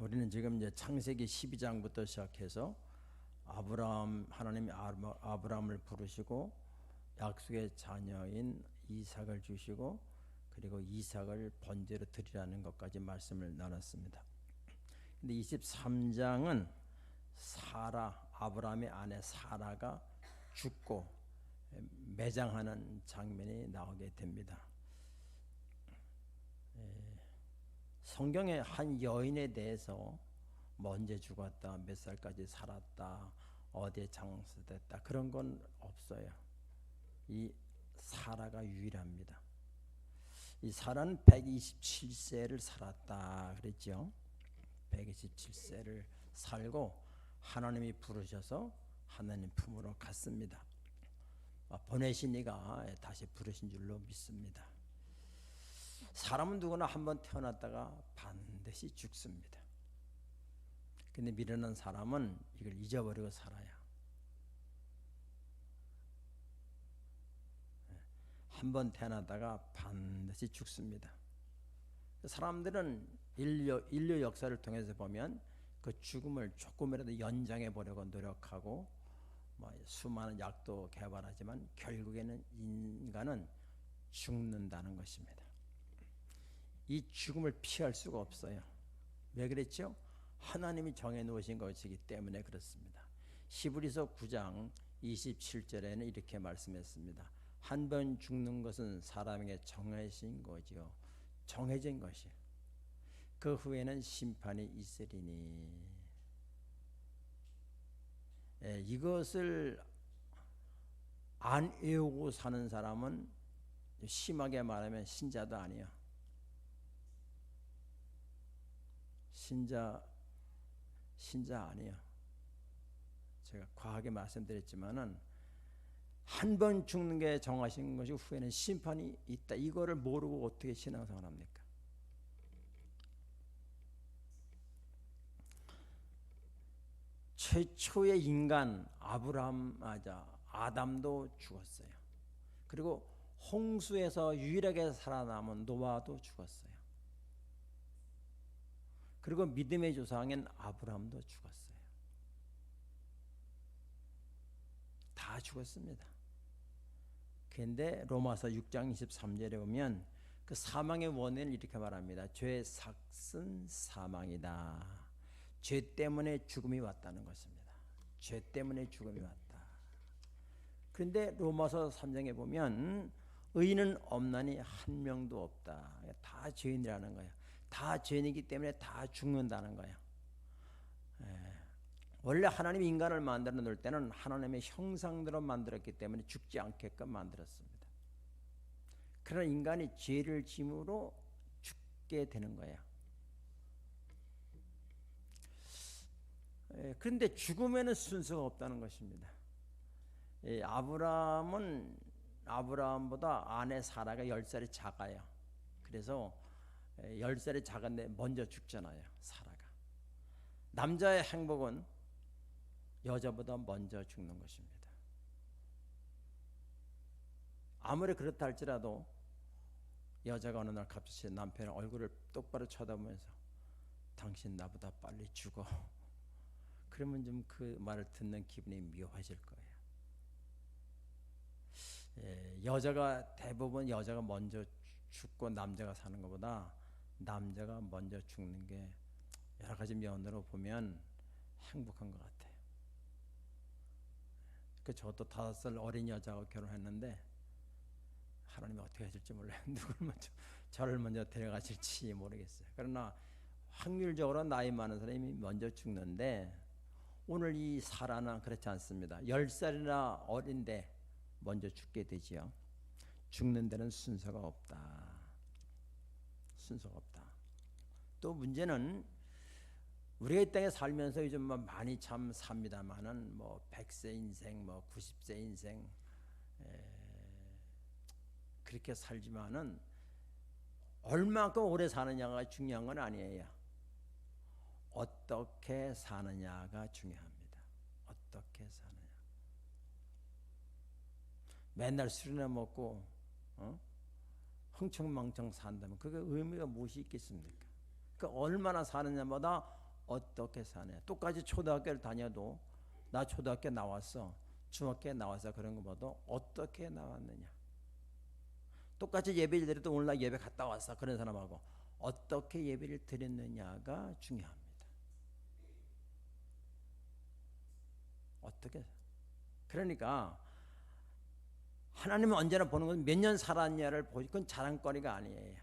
우리는 지금 이제 창세기 12장부터 시작해서 하나님이 아브라함을 부르시고 약속의 자녀인 이삭을 주시고 그리고 이삭을 번제로 드리라는 것까지 말씀을 나눴습니다. 근데 23장은 아브라함의 아내 사라가 죽고 매장하는 장면이 나오게 됩니다. 성경에 한 여인에 대해서 언제 죽었다, 몇 살까지 살았다, 어디에 장수됐다 그런 건 없어요. 이 사라가 유일합니다. 이 사라는 127세를 살았다 그랬죠. 127세를 살고 하나님이 부르셔서 하나님 품으로 갔습니다. 보내시니가 다시 부르신 줄로 믿습니다. 사람은 누구나 한번 태어났다가 반드시 죽습니다. 근데 미련한 사람은 이걸 잊어버리고 살아요. 한번 태어났다가 반드시 죽습니다. 사람들은 인류 역사를 통해서 보면 그 죽음을 조금이라도 연장해 보려고 노력하고 수많은 약도 개발하지만 결국에는 인간은 죽는다는 것입니다. 이 죽음을 피할 수가 없어요. 왜 그랬죠? 하나님이 정해 놓으신 것이기 때문에 그렇습니다. 히브리서 9장 27절에는 이렇게 말씀했습니다. 한 번 죽는 것은 사람에게 정해진 거지요. 정해진 것이요. 그 후에는 심판이 있으리니. 이것을 안 외우고 사는 사람은 심하게 말하면 신자도 아니야. 신자 아니야. 제가 과하게 말씀드렸지만은 한 번 죽는 게 정하신 것이 후에는 심판이 있다. 이거를 모르고 어떻게 신앙생활 합니까? 최초의 인간 아담도 죽었어요. 그리고 홍수에서 유일하게 살아남은 노아도 죽었어요. 그리고 믿음의 조상인 아브라함도 죽었어요. 다 죽었습니다. 그런데 로마서 6장 23절에 보면 그 사망의 원인을 이렇게 말합니다. 죄의 삭은 사망이다. 죄 때문에 죽음이 왔다는 것입니다. 죄 때문에 죽음이 왔다. 그런데 로마서 3장에 보면 의인은 없나니 한 명도 없다. 다 죄인이라는 거예요. 다 죄인이기 때문에 다 죽는다는 거예요. 원래 하나님이 인간을 만들어 놓을 때는 하나님의 형상대로 만들었기 때문에 죽지 않게끔 만들었습니다. 그러나 인간이 죄를 지음으로 죽게 되는 거예요. 그런데 죽음에는 순서가 없다는 것입니다. 아브라함보다 아내 사라가 10살이 작아요. 그래서 10살이 작은데 먼저 죽잖아요. 사라가. 남자의 행복은 여자보다 먼저 죽는 것입니다. 아무리 그렇다 할지라도 여자가 어느 날 갑자기 남편의 얼굴을 똑바로 쳐다보면서 당신 나보다 빨리 죽어. 그러면 좀 그 말을 듣는 기분이 묘하실 거예요. 대부분 여자가 먼저 죽고 남자가 사는 것보다 남자가 먼저 죽는 게 여러 가지 면으로 보면 행복한 것 같아요. 저도 5살 어린 여자하고 결혼했는데 하나님이 어떻게 하실지 몰라요. 저를 먼저 데려가실지 모르겠어요. 그러나 확률적으로 나이 많은 사람이 먼저 죽는데 오늘 이 사라는 그렇지 않습니다. 10살이나 어린데 먼저 죽게 되지요. 죽는 데는 순서가 없다. 순서가 없다. 또 문제는 우리가 이 땅에 살면서 요즘 많이 참 삽니다만은 100세 인생, 90세 인생 그렇게 살지만은 얼마큼 오래 사느냐가 중요한 건 아니에요. 어떻게 사느냐가 중요합니다. 어떻게 사느냐. 맨날 술이나 먹고 흥청망청 산다면 그게 의미가 무엇이 있겠습니까? 그 얼마나 사느냐보다 어떻게 사냐. 똑같이 초등학교를 다녀도 나 초등학교 나왔어, 중학교에 나와서 그런 것보다 어떻게 나왔느냐. 똑같이 예배를 드려도 오늘 나 예배 갔다 왔어 그런 사람하고 어떻게 예배를 드렸느냐가 중요합니다. 어떻게. 그러니까 하나님은 언제나 보는 것은 몇 년 살았냐를 보지, 그건 자랑거리가 아니에요.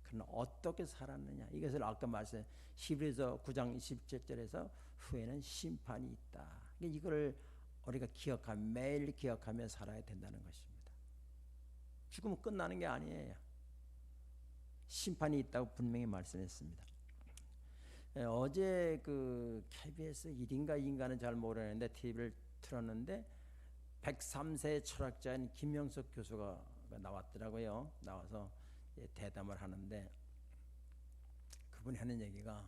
그러나 어떻게 살았느냐, 이것을 아까 말씀 히브리서 9장 27절에서 후에는 심판이 있다. 이걸 우리가 매일 기억하며 살아야 된다는 것입니다. 죽으면 끝나는 게 아니에요. 심판이 있다고 분명히 말씀했습니다. 어제 그 KBS 1인가 2인가는 잘 모르겠는데 TV를 틀었는데 103세 철학자인 김영석 교수가 나왔더라고요. 나와서 대담을 하는데 그분이 하는 얘기가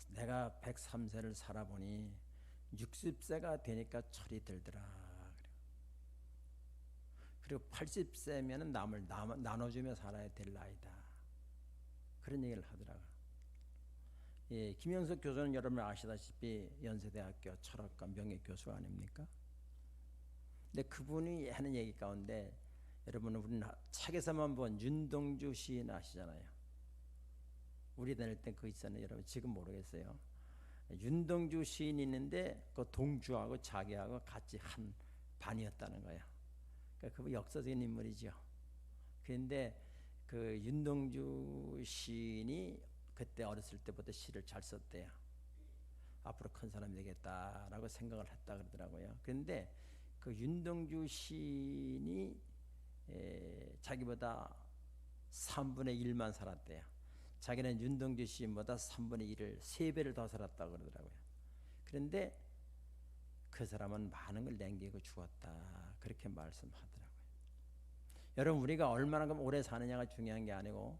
내가 103세를 살아보니 60세가 되니까 철이 들더라. 그리고 80세면 남을 나눠주며 살아야 될 나이다. 그런 얘기를 하더라고요. 예, 김영석 교수는 여러분 아시다시피 연세대학교 철학과 명예교수 아닙니까? 근데 그분이 하는 얘기 가운데 여러분은 우리는 책에서만 본 윤동주 시인 아시잖아요. 우리 다닐 때 그거 있잖아요. 여러분 지금 모르겠어요. 윤동주 시인이 있는데 그 동주하고 자기하고 같이 한 반이었다는 거예요. 그러니까 그분 역사적인 인물이죠. 그런데 그 윤동주 시인이 그때 어렸을 때부터 시를 잘 썼대요. 앞으로 큰 사람이 되겠다라고 생각을 했다 그러더라고요. 그런데 그 윤동주 시인이 자기보다 3분의 1만 살았대요. 자기는 윤동주 시인보다 3분의 1을 3배를 더 살았다고 그러더라고요. 그런데 그 사람은 많은 걸 남기고 죽었다 그렇게 말씀하더라고요. 여러분 우리가 얼마나 오래 사느냐가 중요한 게 아니고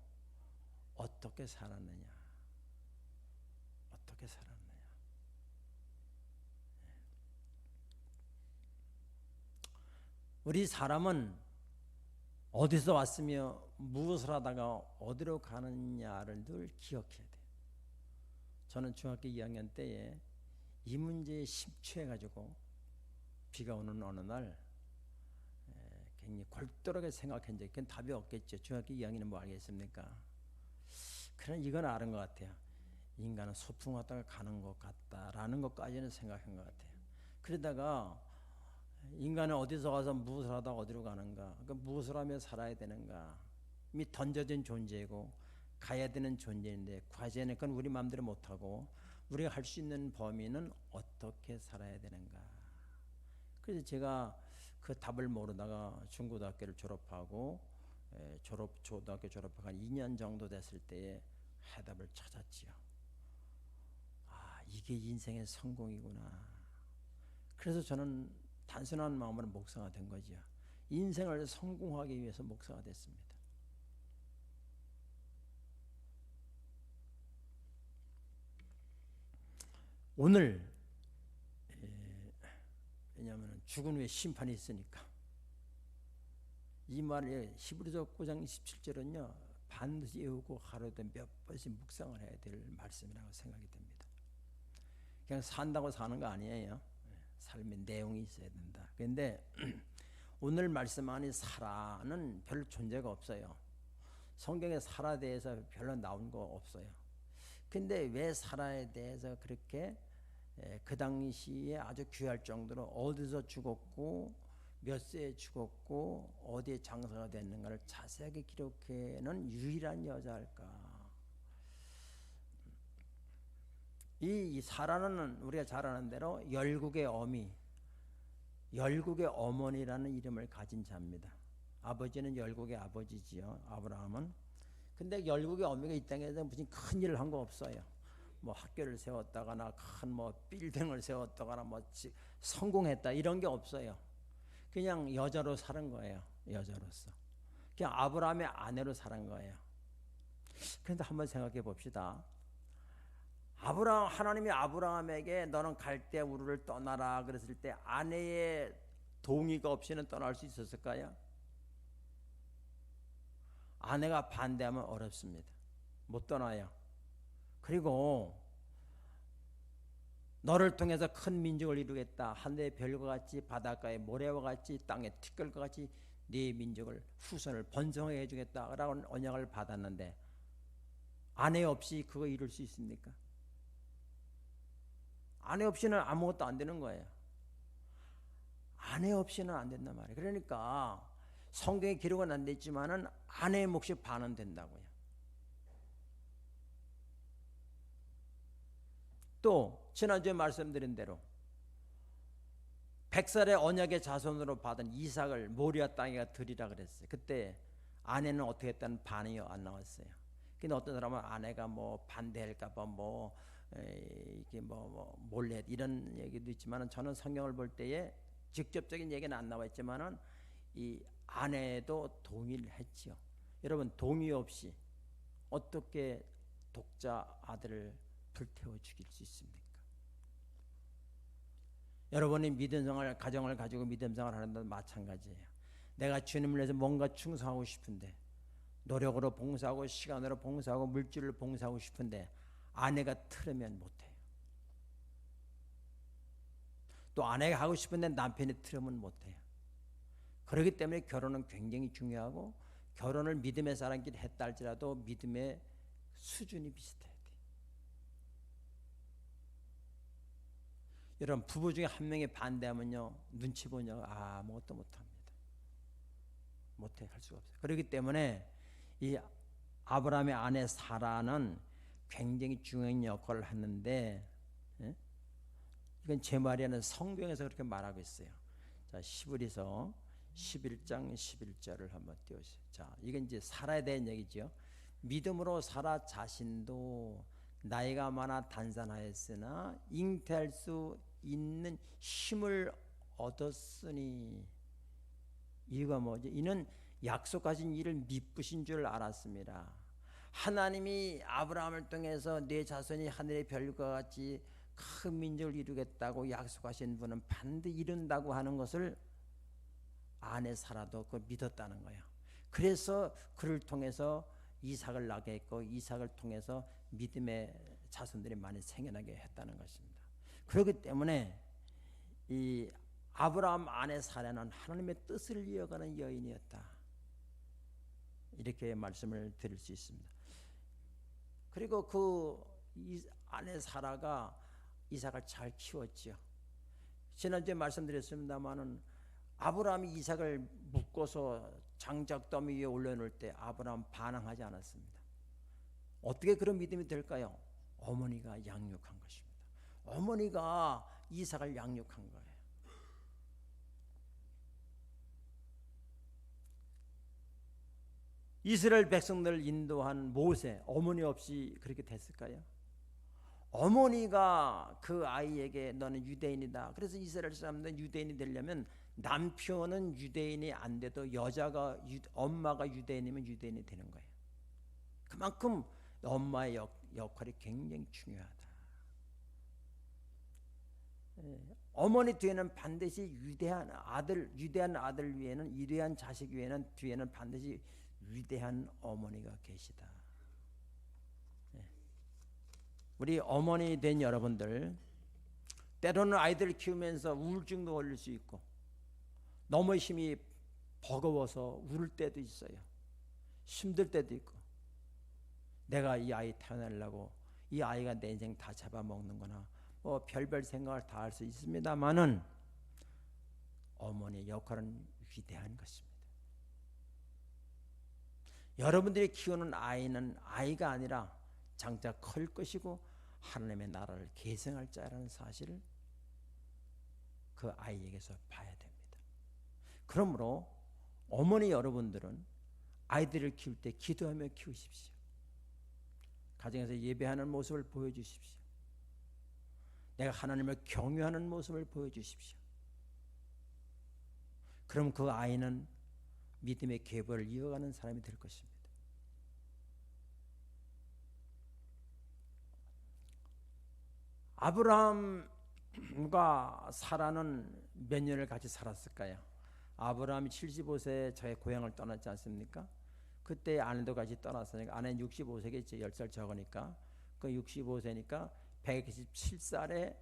어떻게 살았느냐. 어떻게 살았느냐. 우리 사람은 어디서 왔으며 무엇을 하다가 어디로 가느냐를 늘 기억해야 돼요. 저는 중학교 2학년 때에 이 문제에 심취해가지고 비가 오는 어느 날 굉장히 골똘하게 생각한 적이, 그건 답이 없겠죠. 중학교 2학년은 뭐 알겠습니까? 그런 이건 아는 것 같아요. 인간은 소풍 왔다가 가는 것 같다라는 것까지는 생각한 것 같아요. 그러다가 인간은 어디서 와서 무엇을 하다 어디로 가는가, 그러니까 무엇을 하며 살아야 되는가, 이미 던져진 존재이고 가야 되는 존재인데 과제는 그건 우리 마음대로 못하고 우리가 할 수 있는 범위는 어떻게 살아야 되는가. 그래서 제가 그 답을 모르다가 중고등학교를 졸업하고 초등학교 졸업하고 한 2년 정도 됐을 때에 해답을 찾았지요. 아, 이게 인생의 성공이구나. 그래서 저는 단순한 마음으로 목사가 된 거죠. 인생을 성공하기 위해서 목사가 됐습니다. 오늘 왜냐하면 죽은 후에 심판이 있으니까 이 말을 히브리서 9장 27절은요 반드시 외우고 하루에 몇 번씩 묵상을 해야 될 말씀이라고 생각이 됩니다. 그냥 산다고 사는 거 아니에요. 삶의 내용이 있어야 된다. 그런데 오늘 말씀 안에 살아는 별 존재가 없어요. 성경에 살아에 대해서 별로 나온 거 없어요. 근데 왜 살아에 대해서 그렇게 그 당시에 아주 귀할 정도로 어디서 죽었고 몇 세에 죽었고 어디에 장사가 됐는가를 자세하게 기록해놓은 유일한 여자일까. 이 사라는 우리가 잘 아는 대로 열국의 어미, 열국의 어머니라는 이름을 가진 자입니다. 아버지는 열국의 아버지지요, 아브라함은. 근데 열국의 어미가 이 땅에서 무슨 큰 일을 한 거 없어요. 뭐 학교를 세웠다거나 큰 뭐 빌딩을 세웠다거나 뭐 성공했다 이런 게 없어요. 그냥 여자로 사는 거예요. 여자로서. 그냥 아브라함의 아내로 사는 거예요. 그런데 한번 생각해 봅시다. 하나님이 아브라함에게 너는 갈대 우르를 떠나라 그랬을 때 아내의 동의가 없이는 떠날 수 있었을까요? 아내가 반대하면 어렵습니다. 못 떠나요. 그리고 너를 통해서 큰 민족을 이루겠다. 하늘의 별과 같이 바닷가의 모래와 같이 땅의 티끌과 같이 네 민족을 후손을 번성하게 해주겠다라고 언약을 받았는데 아내 없이 그거 이룰 수 있습니까? 아내 없이는 아무것도 안 되는 거예요. 아내 없이는 안 된단 말이에요. 그러니까 성경에 기록은 안 됐지만은 아내의 몫이 반은 된다고요. 또 지난주에 말씀드린 대로 100살의 언약의 자손으로 받은 이삭을 모리아 땅에가 드리라 그랬어요. 그때 아내는 어떻게 했다는 반응이 안 나왔어요. 근데 어떤 사람은 아내가 뭐 반대할까봐 이게 몰래 이런 얘기도 있지만은 저는 성경을 볼 때에 직접적인 얘기는 안 나와 있지만은 이 아내도 동의를 했지요. 여러분 동의 없이 어떻게 독자 아들을 불태워 죽일 수 있습니까? 여러분이 믿음 생활, 가정을 가지고 믿음 생활을 하는 건 마찬가지예요. 내가 주님을 위해서 뭔가 충성하고 싶은데 노력으로 봉사하고 시간으로 봉사하고 물질로 봉사하고 싶은데 아내가 틀으면 못해요. 또 아내가 하고 싶은데 남편이 틀으면 못해요. 그렇기 때문에 결혼은 굉장히 중요하고 결혼을 믿음의 사람끼리 했다 할지라도 믿음의 수준이 비슷해야 돼요. 여러분 부부 중에 한 명이 반대하면요 눈치 보냐고 아무것도 못합니다. 못해 할 수가 없어요. 그렇기 때문에 이 아브라함의 아내 사라는 굉장히 중요한 역할을 하는데 이건 제 말이 아니라 성경에서 그렇게 말하고 있어요. 자, 히브리서 11장 11절을 한번 띄워주세요. 자, 이건 이제 사라에 대한 얘기죠. 믿음으로 사라 자신도 나이가 많아 단산하였으나 잉태할 수 있는 힘을 얻었으니 이유가 뭐지? 이는 약속하신 일을 미쁘신 줄 알았습니다. 하나님이 아브라함을 통해서 내 자손이 하늘의 별과 같이 큰 민족을 이루겠다고 약속하신 분은 반드시 이룬다고 하는 것을 아내 사라도 그 믿었다는 거예요. 그래서 그를 통해서 이삭을 낳게 했고 이삭을 통해서 믿음의 자손들이 많이 생겨나게 했다는 것입니다. 그렇기 때문에 이 아브라함 아내 사라는 하나님의 뜻을 이어가는 여인이었다. 이렇게 말씀을 드릴 수 있습니다. 그리고 그 아내 사라가 이삭을 잘 키웠죠. 지난주에 말씀드렸습니다마는 아브라함이 이삭을 묶어서 장작더미 위에 올려놓을 때 아브라함 반항하지 않았습니다. 어떻게 그런 믿음이 될까요? 어머니가 양육한 것입니다. 어머니가 이삭을 양육한 거예요. 이스라엘 백성들을 인도한 모세, 어머니 없이 그렇게 됐을까요? 어머니가 그 아이에게 너는 유대인이다. 그래서 이스라엘 사람들은 유대인이 되려면 남편은 유대인이 안 돼도 여자가 엄마가 유대인이면 유대인이 되는 거예요. 그만큼 엄마의 역할이 굉장히 중요하다. 어머니 뒤에는 반드시 위대한 아들 위에는 위대한 자식 위에는 뒤에는 반드시 위대한 어머니가 계시다. 우리 어머니 된 여러분들 때로는 아이들을 키우면서 우울증도 걸릴 수 있고 너무 힘이 버거워서 울을 때도 있어요. 힘들 때도 있고 내가 이 아이 태어나려고 이 아이가 내 인생 다 잡아먹는구나 뭐 별별 생각을 다 할 수 있습니다만은 어머니의 역할은 위대한 것입니다. 여러분들이 키우는 아이는 아이가 아니라 장차 클 것이고 하나님의 나라를 계승할 자라는 사실을 그 아이에게서 봐야 됩니다. 그러므로 어머니 여러분들은 아이들을 키울 때 기도하며 키우십시오. 가정에서 예배하는 모습을 보여주십시오. 내가 하나님을 경외하는 모습을 보여주십시오. 그럼 그 아이는 믿음의 계보를 이어가는 사람이 될 것입니다. 아브라함과 사라는 몇 년을 같이 살았을까요? 아브라함이 75세에 자기 고향을 떠났지 않습니까? 그때 아내도 같이 떠났으니까 아내는 65세겠지. 10살 적으니까 그 65세니까 127살에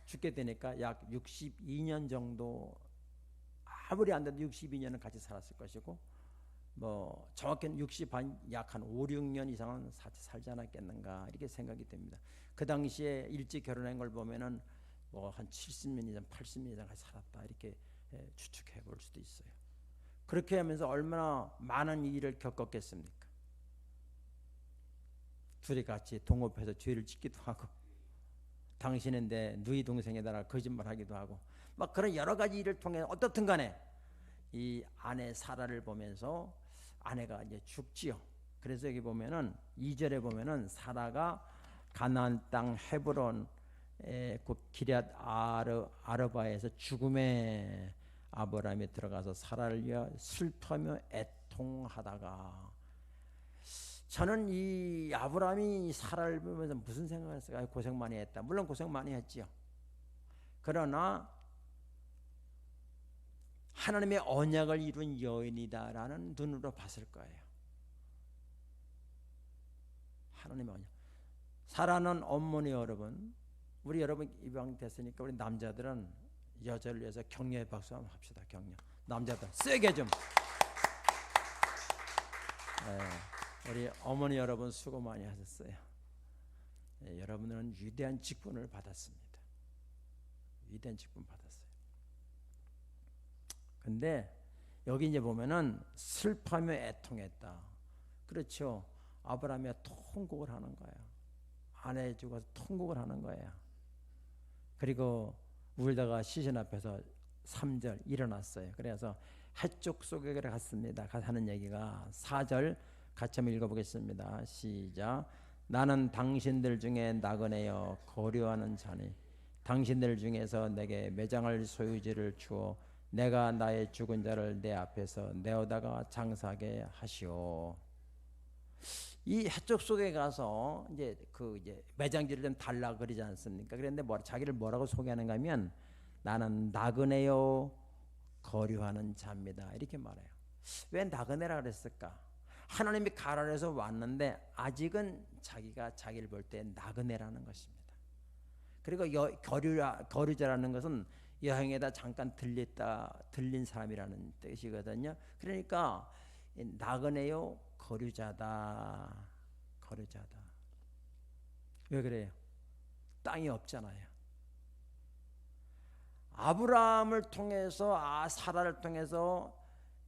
죽게 되니까 약 62년 정도, 아무리 안 돼도 62년은 같이 살았을 것이고, 뭐 정확히는 60한 약 한 5, 6년 이상은 살지 않았겠는가 이렇게 생각이 됩니다. 그 당시에 일찍 결혼한 걸 보면은 뭐 한 70년 이상, 80년 이상 같이 살았다 이렇게 추측해 볼 수도 있어요. 그렇게 하면서 얼마나 많은 일을 겪었겠습니까? 둘이 같이 동업해서 죄를 짓기도 하고, 당신은 내 누이 동생에다가 거짓말하기도 하고, 막 그런 여러 가지 일을 통해 어떻든 간에 이 아내 사라를 보면서 아내가 이제 죽지요. 그래서 여기 보면은 2절에 보면은 사라가 가나안 땅 헤브론 그 기럇 아르바에서 죽음의 아브라함이 들어가서 사라를 위하여 슬퍼하며 애통하다가, 저는 이 아브라함이 사라를 보면서 무슨 생각을 했을까요? 고생 많이 했다. 물론 고생 많이 했지요. 그러나 하나님의 언약을 이룬 여인이다라는 눈으로 봤을 거예요. 하나님의 언약. 사라는 어머니 여러분, 우리 여러분 입양됐으니까 우리 남자들은 여자를 위해서 격려의 박수 한번 합시다. 격려. 남자들 세게 좀. 우리 어머니 여러분 수고 많이 하셨어요. 여러분들은 위대한 직분을 받았습니다. 위대한 직분 받았어요. 근데 여기 이제 보면은 슬퍼하며 애통했다. 그렇죠. 아브라함이 통곡을 하는 거야. 아내 죽어서 통곡을 하는 거야. 그리고 울다가 시신 앞에서 3절 일어났어요. 그래서 해쪽 속에 갔습니다. 하는 얘기가 4절 같이 한번 읽어보겠습니다. 시작. 나는 당신들 중에 나그네여 거류하는 자니 당신들 중에서 내게 매장할 소유지를 주어 내가 나의 죽은 자를 내 앞에서 내어다가 장사하게 하시오. 이 해쪽 속에 가서 이제 매장지를 좀 달라 그러지 않습니까? 그런데 자기를 뭐라고 소개하는가 하면 나는 나그네요 거류하는 자입니다. 이렇게 말해요. 왜 나그네라 그랬을까? 하나님이 가라에서 왔는데 아직은 자기가 자기를 볼 때 나그네라는 것입니다. 그리고 거류자라는 것은 여행에다 잠깐 들린 사람이라는 뜻이거든요. 그러니까 나그네요 거류자다. 거류자다. 왜 그래요? 땅이 없잖아요. 아브라함을 통해서 사라를 통해서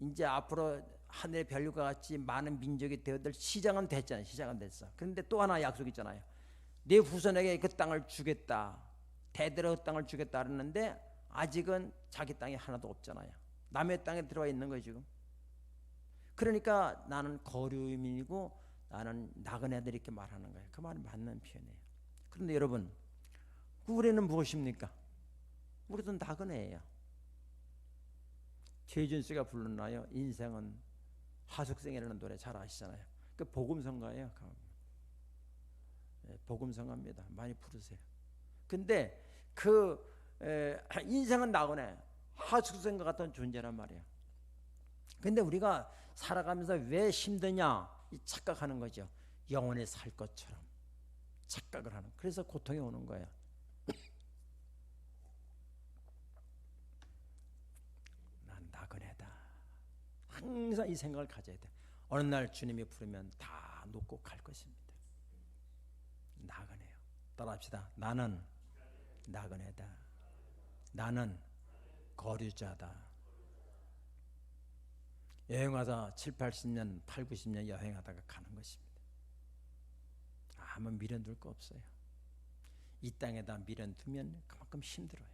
이제 앞으로 하늘의 별과 같이 많은 민족이 되어들 시작은 됐잖아요. 시작은 됐어. 그런데 또 하나 약속 있잖아요. 네 후손에게 그 땅을 주겠다. 대대로 그 땅을 주겠다 그랬는데 아직은 자기 땅이 하나도 없잖아요. 남의 땅에 들어와 있는 거예요 지금. 그러니까 나는 거류민이고 나는 나그네들 이렇게 말하는 거예요. 그 말이 맞는 표현이에요. 그런데 여러분, 우리는 무엇입니까? 우리도 나그네예요. 최준 씨가 부르나요? 인생은 하숙생이라는 노래 잘 아시잖아요. 그 복음성가예요. 복음성가입니다. 많이 부르세요. 근데 인생은 나그네, 하숙생과 같은 존재란 말이에요. 근데 우리가 살아가면서 왜 힘드냐 착각하는 거죠. 영원히 살 것처럼 착각을 하는. 그래서 고통이 오는 거예요. 난 나그네다. 항상 이 생각을 가져야 돼. 어느 날 주님이 부르면 다 놓고 갈 것입니다. 나그네요. 따라합시다. 나는 나그네다. 나는 거류자다. 여행하다 7, 80년, 8, 90년 여행하다가 가는 것입니다. 아무 미련둘 거 없어요. 이 땅에다 미련두면 그만큼 힘들어요.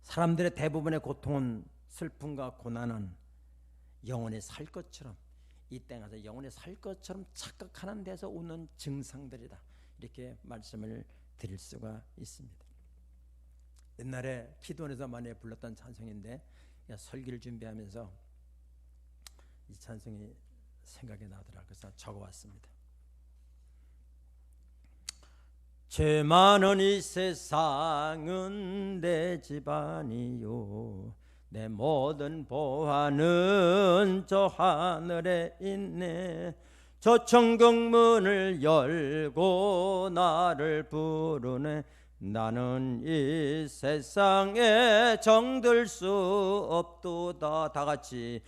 사람들의 대부분의 고통은, 슬픔과 고난은 영원히 살 것처럼, 이 땅에서 영원히 살 것처럼 착각하는 데서 오는 증상들이다. 이렇게 말씀을 드릴 수가 있습니다. 옛날에 기도원에서 많이 불렀던 찬송인데 설교를 준비하면서 이 찬송이 생각이 나더라. 그래서 적어왔습니다. 죄 많은 이 세상은 내 집안이요 내 모든 보화는 저 하늘에 있네. 저 천국문을 열고 나를 부르네. 나는 이 세상에 정들 수 없도다. 다 같이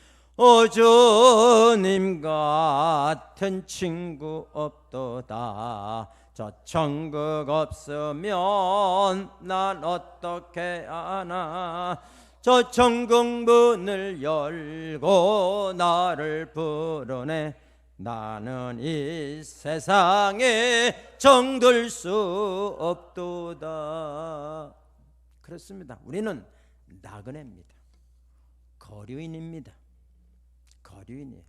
주님 같은 친구 없도다. 저 천국 없으면 난 어떻게 하나. 저 천국 문을 열고 나를 부르네. 나는 이 세상에 정들 수 없도다. 그렇습니다. 우리는 나그네입니다. 거류인입니다. 거류인이에요.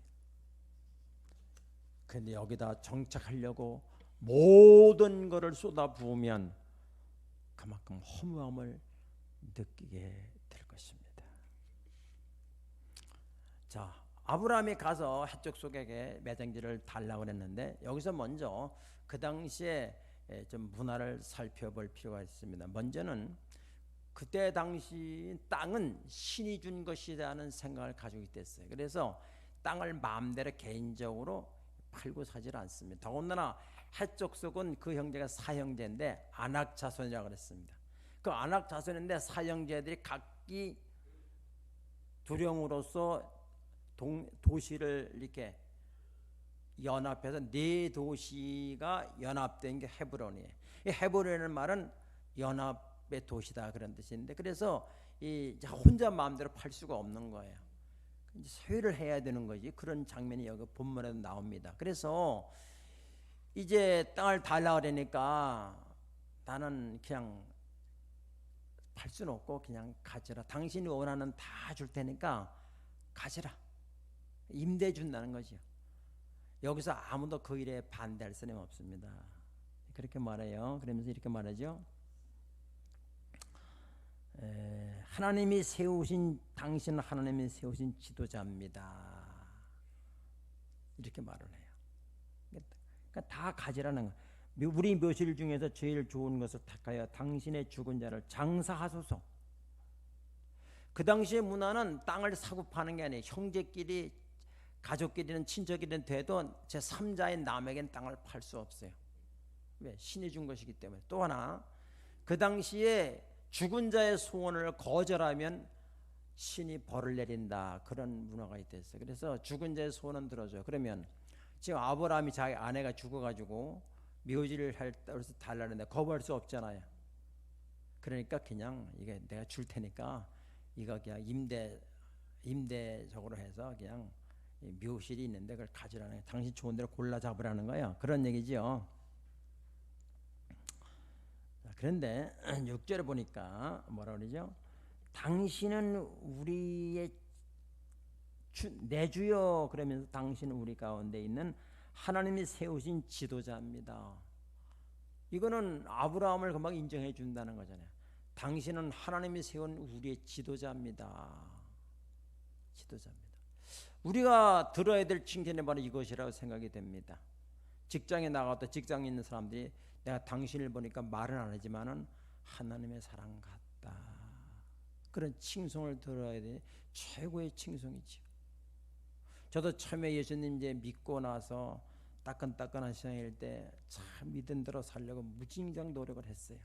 근데 여기다 정착하려고 모든 것을 쏟아부으면 그만큼 허무함을 느끼게 될 것입니다. 자, 아브라함이 가서 해적 속에게 매장지를 달라고 했는데 여기서 먼저 그 당시에 좀 문화를 살펴볼 필요가 있습니다. 먼저는 그때 당시 땅은 신이 준 것이라는 생각을 가지고 있었어요. 그래서 땅을 마음대로 개인적으로 팔고 사질 않습니다. 더군다나 해적 속은 그 형제가 사형제인데 안악 자손이라고 그랬습니다. 그 안악 자손인데 사형제들이 각기 두령으로서 도시를 이렇게 연합해서 네 도시가 연합된 게 헤브론이에요. 이 헤브론이라는 말은 연합의 도시다 그런 뜻인데, 그래서 이 혼자 마음대로 팔 수가 없는 거예요. 이제 소유를 해야 되는 거지. 그런 장면이 여기 본문에도 나옵니다. 그래서 이제 땅을 달라 그러니까 나는 그냥 팔 수는 없고 그냥 가져라. 당신이 원하는 다 줄 테니까 가져라. 임대 준다는 거죠. 여기서 아무도 그 일에 반대할 사람이 없습니다. 그렇게 말해요. 그러면서 이렇게 말하죠. 하나님이 세우신, 당신은 하나님이 세우신 지도자입니다. 이렇게 말을 해요. 그러니까 다 가지라는 거예요. 우리 묘실 중에서 제일 좋은 것을 택하여 당신의 죽은 자를 장사하소서. 그 당시의 문화는 땅을 사고 파는 게 아니에요. 형제끼리, 가족끼리는, 친척끼리는 돼도 제3자인 남에겐 땅을 팔 수 없어요. 왜? 신이 준 것이기 때문에. 또 하나, 그 당시에 죽은 자의 소원을 거절하면 신이 벌을 내린다. 그런 문화가 있었어요. 그래서 죽은 자의 소원은 들어줘요. 그러면 지금 아브라함이 자기 아내가 죽어가지고 묘지를 해서 달라는데 거부할 수 없잖아요. 그러니까 그냥 이게 내가 줄 테니까 이거 그냥 임대적으로 해서 그냥 묘실이 있는데 그걸 가지라는 거예요. 당신 좋은 대로 골라 잡으라는 거예요. 그런 얘기죠. 그런데 6절에 보니까 뭐라 그러죠? 당신은 우리의 내 주여. 그러면서 당신은 우리 가운데 있는 하나님이 세우신 지도자입니다. 이거는 아브라함을 금방 인정해 준다는 거잖아요. 당신은 하나님이 세운 우리의 지도자입니다. 지도자입니다. 우리가 들어야 될 칭찬이 바로 이것이라고 생각이 됩니다. 직장에 나가도 직장에 있는 사람들이 내가 당신을 보니까 말은 안 하지만은 하나님의 사랑 같다. 그런 칭송을 들어야 돼. 최고의 칭송이죠. 저도 처음에 예수님 이제 믿고 나서 따끈따끈한 시간일 때 참 믿은 대로 살려고 무진장 노력을 했어요.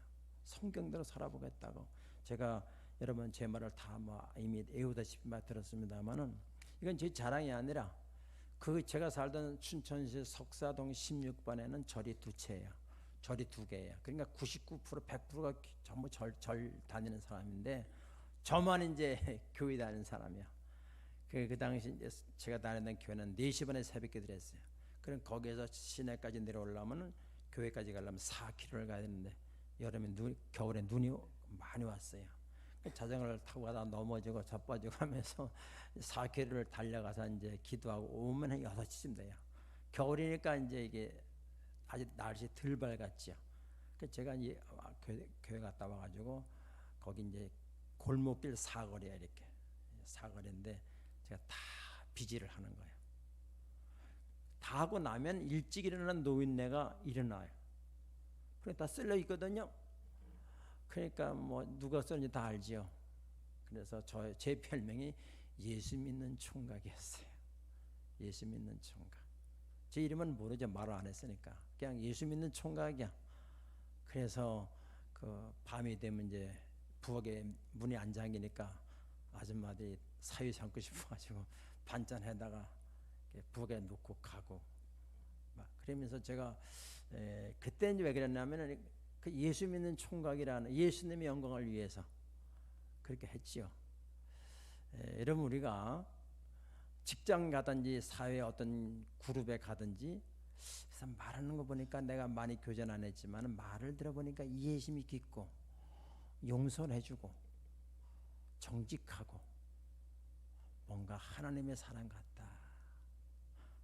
성경대로 살아보겠다고. 제가 여러분 제 말을 다 이미 애우다시피 들었습니다만은 이건 제 자랑이 아니라 그 제가 살던 춘천시 석사동 16번에는 절이 2채예요. 절이 2개예요. 그러니까 99% 100%가 전부 절 다니는 사람인데 저만 이제 교회 다니는 사람이야. 그 당시 이제 제가 다니던 교회는 4시 반에 새벽에 드렸어요. 그럼 거기에서 시내까지 내려오려면 교회까지 가려면 4km를 가야 되는데 여름에 겨울에 눈이 많이 왔어요. 자전거를 타고 가다 넘어지고 자빠지고 하면서 4km를 달려가서 이제 기도하고 오면 한 6시쯤 돼요. 겨울이니까 이제 이게 아직 날씨 덜 밝았죠. 그래서 제가 이제 교회 갔다 와가지고 거기 이제 골목길 사거리야. 이렇게 사거리인데 제가 다 비지를 하는 거예요. 다 하고 나면 일찍 일어나는 노인네가 일어나요. 그래 다 쓸려 있거든요. 그러니까 뭐 누가 썼는지 다 알지요. 그래서 제 별명이 예수 믿는 총각이었어요. 예수 믿는 총각. 제 이름은 모르죠. 말을 안 했으니까. 그냥 예수 믿는 총각이야. 그래서 그 밤이 되면 이제 부엌에 문이 안 잠기니까 아줌마들이 사위 삼고 싶어가지고 반찬에다가 부엌에 놓고 가고 막 그러면서 제가 그때 이제 왜 그랬냐면은 그 예수 믿는 총각이라는 예수님의 영광을 위해서 그렇게 했지요. 여러분 우리가 직장 가든지 사회 어떤 그룹에 가든지 그래서 말하는 거 보니까 내가 많이 교제는 안 했지만 말을 들어보니까 이해심이 깊고 용서를 해주고 정직하고 뭔가 하나님의 사람 같다.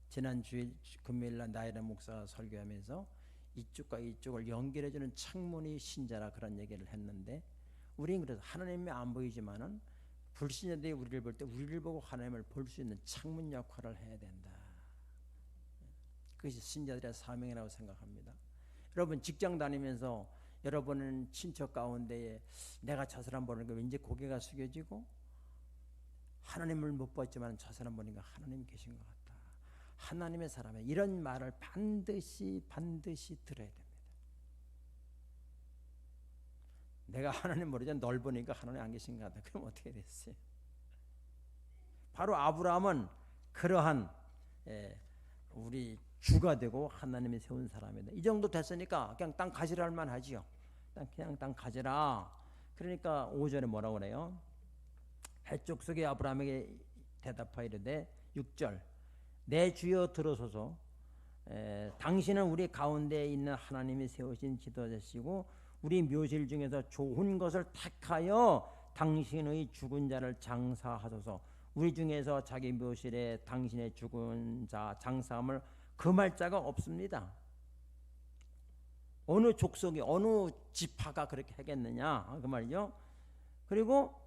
지난 주일 금요일날 나이라 목사가 설교하면서 이쪽과 이쪽을 연결해주는 창문이 신자라 그런 얘기를 했는데 우리는 그래서 하나님이 안 보이지만은 불신자들이 우리를 볼 때 우리를 보고 하나님을 볼 수 있는 창문 역할을 해야 된다. 그것이 신자들의 사명이라고 생각합니다. 여러분 직장 다니면서 여러분은 친척 가운데에 내가 저 사람 보는 거 왠지 고개가 숙여지고 하나님을 못 봤지만 저 사람 보니까 하나님 계신 것 같다. 하나님의 사람에 이런 말을 반드시 들어야 됩니다. 내가 하나님 모르지만 널 보니까 하나님 안 계신 것 같다. 그럼 어떻게 됐어요? 바로 아브라함은 그러한 우리 주가 되고 하나님이 세운 사람이다. 이 정도 됐으니까 그냥 땅 가지라 할 만하지요. 그냥 땅 가지라. 그러니까 5절에 뭐라고 그래요? 해쪽 속에 아브라함에게 대답하이르되 6절 내 주여 들어소서 당신은 우리 가운데 있는 하나님이 세우신 지도자시고 우리 묘실 중에서 좋은 것을 택하여 당신의 죽은 자를 장사하소서. 우리 중에서 자기 묘실에 당신의 죽은 자 장사함을 금할 자가 없습니다. 어느 족속이 어느 지파가 그렇게 하겠느냐 그 말이죠. 그리고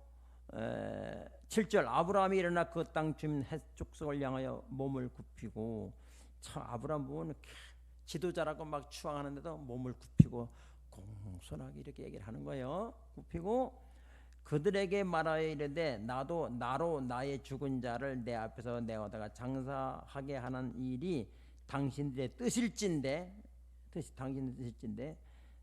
7절 아브라함이 일어나 그 땅 주민 헷 족속을 향하여 몸을 굽히고 참 아브라함 보면 지도자라고 막 추앙하는데도 몸을 굽히고 공손하게 이렇게 얘기를 하는 거예요. 굽히고 그들에게 말하여 이르되 나도 나로 나의 죽은 자를 내 앞에서 내어다가 장사하게 하는 일이 당신들의 뜻일진데 당신의 뜻일진데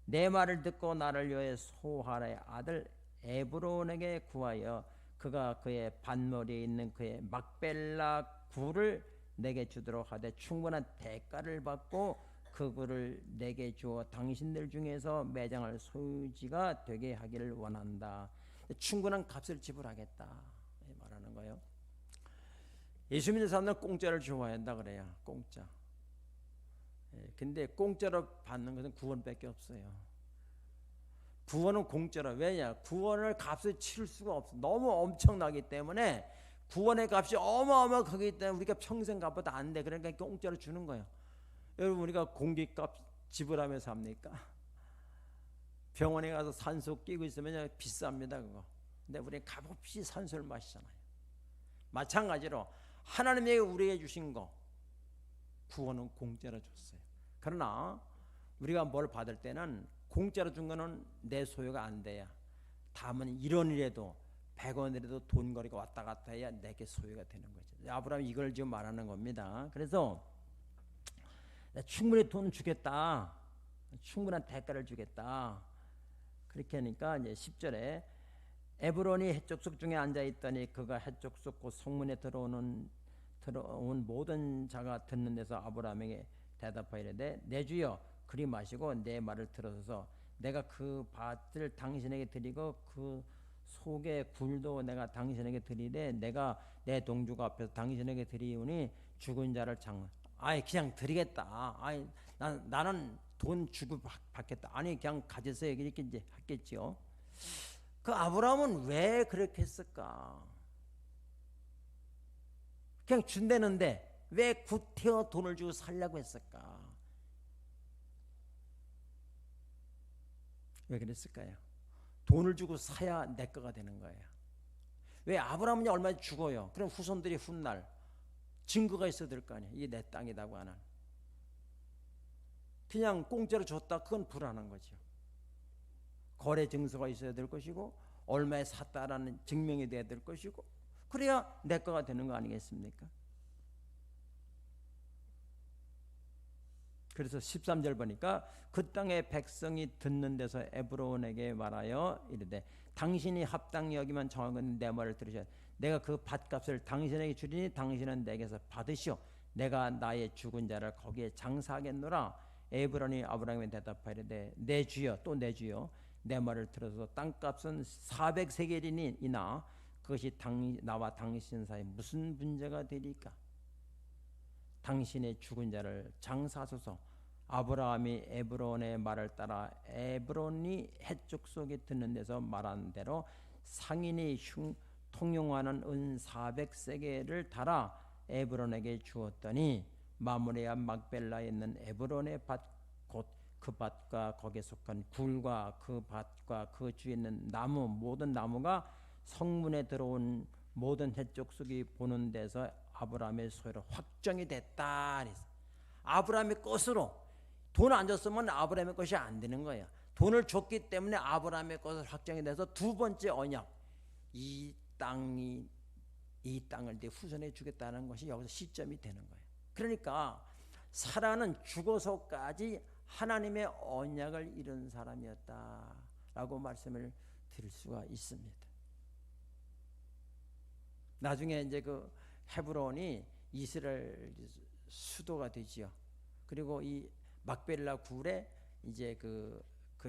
내 말을 듣고 나를 위하여 소하라의 아들 에브론에게 구하여 그가 그의 반머리에 있는 그의 막벨라 굴을 내게 주도록 하되 충분한 대가를 받고 그 굴을 내게 주어 당신들 중에서 매장할 소유지가 되게 하기를 원한다. 충분한 값을 지불하겠다 말하는 거예요. 예수 믿는 사람들은 공짜를 좋아한다 그래요. 공짜. 근데 공짜로 받는 것은 구원밖에 없어요. 구원은 공짜로. 왜냐? 구원을 값을 치를 수가 없어. 너무 엄청나기 때문에 구원의 값이 어마어마하기 때문에 우리가 평생 갚아도 안 돼. 그러니까 공짜로 주는 거예요. 여러분 우리가 공기값 지불하면서 삽니까? 병원에 가서 산소 끼고 있으면 비쌉니다 그거. 근데 우리는 값없이 산소를 마시잖아요. 마찬가지로 하나님이 우리에게 주신 거 구원은 공짜로 줬어요. 그러나 우리가 뭘 받을 때는 공짜로 준 거는 내 소유가 안 돼야 다음은 1원이라도 100원이라도 돈거리가 왔다 갔다 해야 내게 소유가 되는 거죠. 아브라함이 이걸 지금 말하는 겁니다. 그래서 충분히 돈 주겠다. 충분한 대가를 주겠다. 그렇게 하니까 이제 10절에 에브론이 해족속 중에 앉아 있더니 그가 해족속 그 성문에 들어온 모든 자가 듣는 데서 아브라함에게 대답하이르되 내 주여 그리 마시고 내 말을 들어서서 내가 그 밭을 당신에게 드리고 그 속의 굴도 내가 당신에게 드리되 내가 내 동주가 앞에서 당신에게 드리오니 죽은 자를 그냥 드리겠다. 나는 돈 주고 받겠다. 아니 그냥 가져서요. 이렇게 이제 했겠지요. 그 아브라함은 왜 그렇게 했을까? 그냥 준다는데 왜 구태여 돈을 주고 살려고 했을까? 왜 그랬을까요? 돈을 주고 사야 내 거가 되는 거예요. 왜 아브라함이 얼마 죽어요? 그럼 후손들이 훗날 증거가 있어야 될 거 아니에요. 이게 내 땅이라고 하는. 그냥 공짜로 줬다 그건 불안한 거죠. 거래 증서가 있어야 될 것이고 얼마에 샀다라는 증명이 돼야 될 것이고, 그래야 내 거가 되는 거 아니겠습니까? 그래서 13절 보니까 그 땅의 백성이 듣는 데서 에브론에게 말하여 이르되 당신이 합당히 여기면 정하건 내 말을 들으셔야 내가 그 밭값을 당신에게 주리니 당신은 내게서 받으시오. 내가 나의 죽은 자를 거기에 장사하겠노라. 에브론이 아브라함에 대답하이르되 내 주여, 또 내 주여, 내 말을 들어서 땅값은 400세겔이니이나 그것이 나와 당신 사이에 무슨 문제가 되리까? 당신의 죽은 자를 장사하소서. 아브라함이 에브론의 말을 따라 에브론이 해쪽 속에 듣는 데서 말한 대로 상인이 통용하는 은 400세겔을 달아 에브론에게 주었더니 마므레와 막벨라에 있는 에브론의 밭 곧 그 밭과 거기에 속한 굴과 그 밭과 그 주위에 있는 나무 모든 나무가 성문에 들어온 모든 해쪽 속이 보는 데서 아브라함의 소유로 확정이 됐다. 아브라함의 것으로 돈 안 줬으면 아브라함의 것이 안 되는 거예요. 돈을 줬기 때문에 아브라함의 것을 확정이 돼서 두 번째 언약, 이 땅을 내 후손에 주겠다는 것이 여기서 시점이 되는 거예요. 그러니까 사라는 죽어서까지 하나님의 언약을 이룬 사람이었다라고 말씀을 드릴 수가 있습니다. 나중에 이제 그 헤브론이 이스라엘 수도가 되지요. 그리고 이 막벨라 굴에 이제 그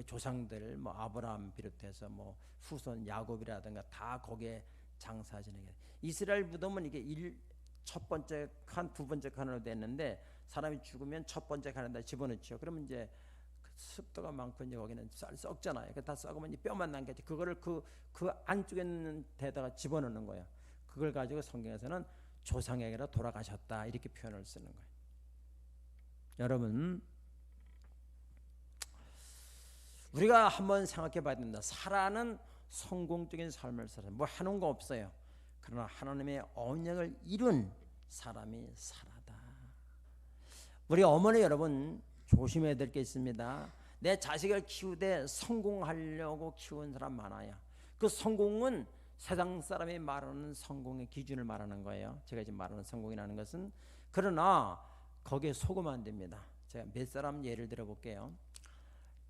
조상들 뭐 아브라함 비롯해서 뭐 후손 야곱이라든가 다 거기에 장사지는 게 이스라엘 무덤은 이게 첫 번째 칸, 두 번째 칸으로 됐는데 사람이 죽으면 첫 번째 칸에다 집어넣죠. 그러면 이제 습도가 많고 이제 거기는 썩잖아요. 다 썩으면 뼈만 남겠지. 그거를 그 안쪽에 있는 데다가 집어넣는 거예요. 그걸 가지고 성경에서는 조상에게로 돌아가셨다 이렇게 표현을 쓰는 거예요. 여러분, 우리가 한번 생각해 봐야 됩니다. 사라는 성공적인 삶을 살아요. 뭐 해놓은 거 없어요. 그러나 하나님의 언약을 이룬 사람이 사라다. 우리 어머니 여러분 조심해야 될 게 있습니다. 내 자식을 키우되 성공하려고 키운 사람 많아요. 그 성공은 세상 사람이 말하는 성공의 기준을 말하는 거예요. 제가 지금 말하는 성공이라는 것은. 그러나 거기에 속으면 안 됩니다. 제가 몇 사람 예를 들어 볼게요.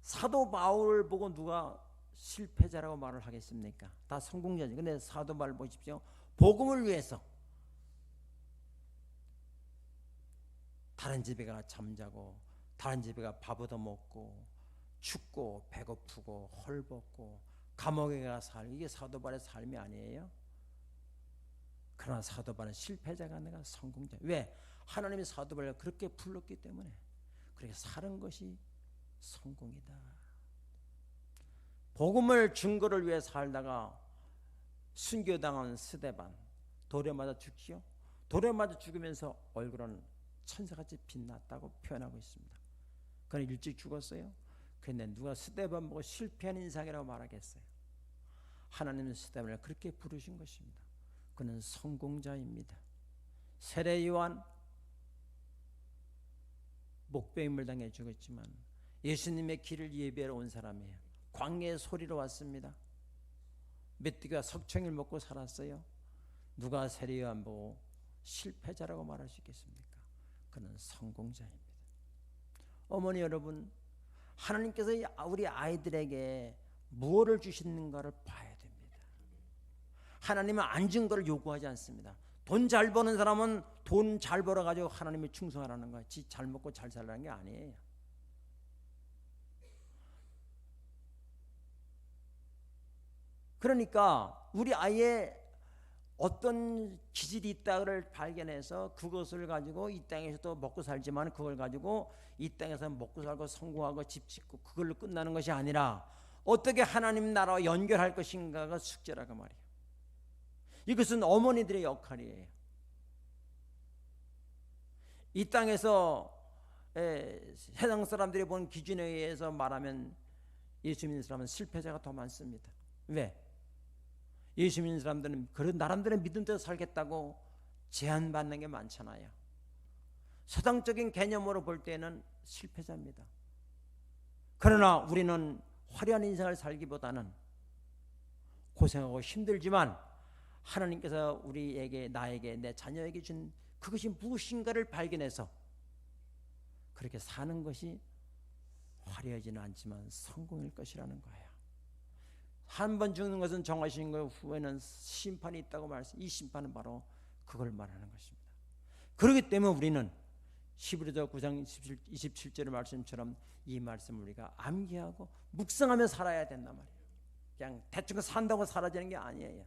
사도 바울을 보고 누가 실패자라고 말을 하겠습니까? 다 성공자지. 근데 사도 바울 보십시오. 복음을 위해서 다른 집에 가 잠자고 다른 집에 가 밥 얻어먹고 춥고 배고프고 헐벗고 감옥에 가 살고, 이게 사도 바울의 삶이 아니에요? 그러나 사도 바울은 실패자가 아니라 성공자. 왜? 하나님이 사도 바울을 그렇게 불렀기 때문에. 그렇게 사는 것이 성공이다. 복음을 증거를 위해 살다가 순교당한 스데반, 돌에 맞아 죽지요. 돌에 맞아 죽으면서 얼굴은 천사같이 빛났다고 표현하고 있습니다. 그는 일찍 죽었어요. 그런데 누가 스데반 보고 실패한 인상이라고 말하겠어요? 하나님은 스데반을 그렇게 부르신 것입니다. 그는 성공자입니다. 세례 요한 목베임을 당해 죽었지만 예수님의 길을 예비하러 온 사람이에요. 광야의 소리로 왔습니다. 메뚜기가 석청을 먹고 살았어요. 누가 세례 요한 보고 실패자라고 말할 수 있겠습니까? 그는 성공자입니다. 어머니 여러분, 하나님께서 우리 아이들에게 무엇을 주시는가를 봐야 됩니다. 하나님은 안 준 거를 요구하지 않습니다. 돈 잘 버는 사람은 돈 잘 벌어가지고 하나님을 충성하라는 거야. 지 잘 먹고 잘 살라는 게 아니에요. 그러니까 우리 아이의 어떤 기질이 있다를 발견해서 그것을 가지고 이 땅에서도 먹고 살지만 그걸 가지고 이 땅에서 먹고 살고 성공하고 집 짓고 그걸로 끝나는 것이 아니라 어떻게 하나님 나라와 연결할 것인가가 숙제라고 말이에요. 이것은 어머니들의 역할이에요. 이 땅에서 세상 사람들이 본 기준에 의해서 말하면 예수 믿는 사람은 실패자가 더 많습니다. 왜? 예수 믿는 사람들은 그런 나름대로 믿음 대로 살겠다고 제한받는 게 많잖아요. 서당적인 개념으로 볼 때는 실패자입니다. 그러나 우리는 화려한 인생을 살기보다는 고생하고 힘들지만 하나님께서 우리에게, 나에게, 내 자녀에게 준 그것이 무엇인가를 발견해서 그렇게 사는 것이 화려하지는 않지만 성공일 것이라는 거예요. 한 번 죽는 것은 정하신 거예요. 후에는 심판이 있다고 말씀. 이 심판은 바로 그걸 말하는 것입니다. 그렇기 때문에 우리는 히브리서 9장 27절의 말씀처럼 이 말씀을 우리가 암기하고 묵상하며 살아야 된단 말이에요. 그냥 대충 산다고 사라지는 게 아니에요.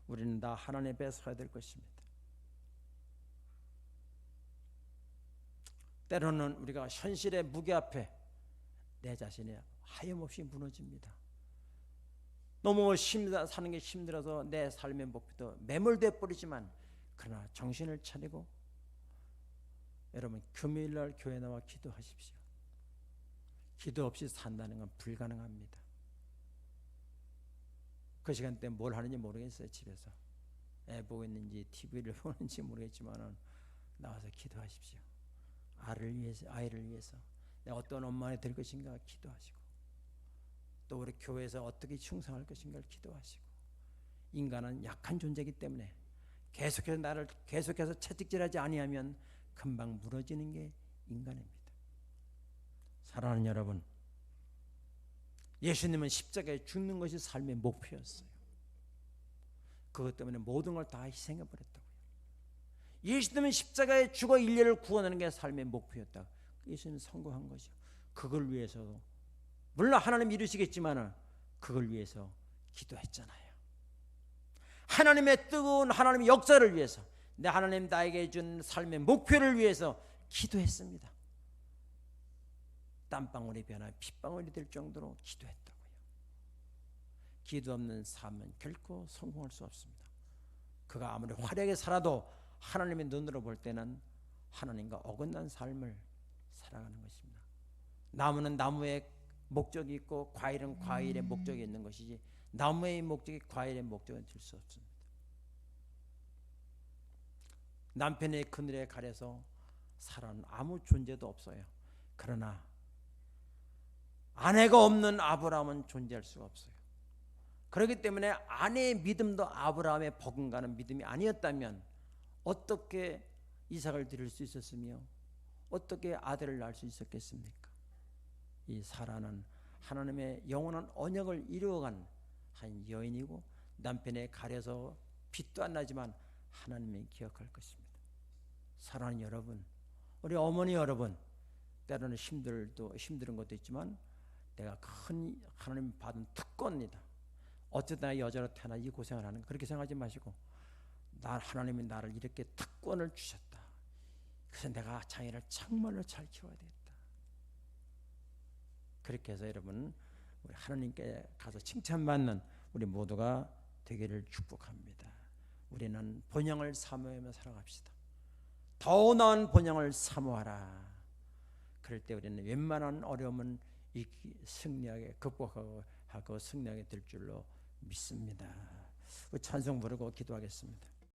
우리는 다 하나님 앞에 서야 될 것입니다. 때로는 우리가 현실의 무게 앞에 내 자신이 하염없이 무너집니다. 너무 사는 게 힘들어서 내 삶의 목표도 매몰돼 버리지만, 그러나 정신을 차리고 여러분 금요일날 교회 나와 기도하십시오. 기도 없이 산다는 건 불가능합니다. 그 시간대 뭘 하는지 모르겠어요. 집에서 애 보고 있는지 TV를 보는지 모르겠지만 나와서 기도하십시오. 아이를 위해서 내가 어떤 엄마가 될 것인가 기도하시고, 또 우리 교회에서 어떻게 충성할 것인가를 기도하시고, 인간은 약한 존재이기 때문에 계속해서 채찍질하지 아니하면 금방 무너지는 게 인간입니다. 사랑하는 여러분, 예수님은 십자가에 죽는 것이 삶의 목표였어요. 그것 때문에 모든 걸 다 희생해 버렸다고요. 예수님은 십자가에 죽어 인류를 구원하는 게 삶의 목표였다. 예수님은 성공한 거죠. 그걸 위해서 물론 하나님 이루시겠지만 그걸 위해서 기도했잖아요. 하나님의 뜨거운 하나님의 역사를 위해서, 내 하나님 나에게 준 삶의 목표를 위해서 기도했습니다. 땀방울이 변화 핏방울이 될 정도로 기도했다고요. 기도 없는 삶은 결코 성공할 수 없습니다. 그가 아무리 화려하게 살아도 하나님의 눈으로 볼 때는 하나님과 어긋난 삶을 살아가는 것입니다. 나무는 나무의 목적이 있고 과일은 과일의 목적이 있는 것이지, 나무의 목적이 과일의 목적은 될 수 없습니다. 남편의 그늘에 가려서 살아는 아무 존재도 없어요. 그러나 아내가 없는 아브라함은 존재할 수가 없어요. 그렇기 때문에 아내의 믿음도 아브라함의 버금가는 믿음이 아니었다면 어떻게 이삭을 드릴 수 있었으며 어떻게 아들을 낳을 수 있었겠습니까? 이 사라는 하나님의 영원한 언약을 이루어간 한 여인이고, 남편에 가려서 빛도 안 나지만 하나님이 기억할 것입니다. 사랑하는 여러분, 우리 어머니 여러분, 때로는 힘든 것도 있지만 내가 큰 하나님 받은 특권입니다. 어쨌든 여자로 태어나 이 고생을 하는 거, 그렇게 생각하지 마시고 하나님이 나를 이렇게 특권을 주셨다. 그래서 내가 자녀를 정말로 잘 키워야 되겠다. 그렇게 해서 여러분 우리 하나님께 가서 칭찬받는 우리 모두가 되기를 축복합니다. 우리는 본향을 사모하며 살아갑시다. 더 나은 본향을 사모하라. 그럴 때 우리는 웬만한 어려움은 승리하게 극복하고 승리하게 될 줄로 믿습니다. 찬송 부르고 기도하겠습니다.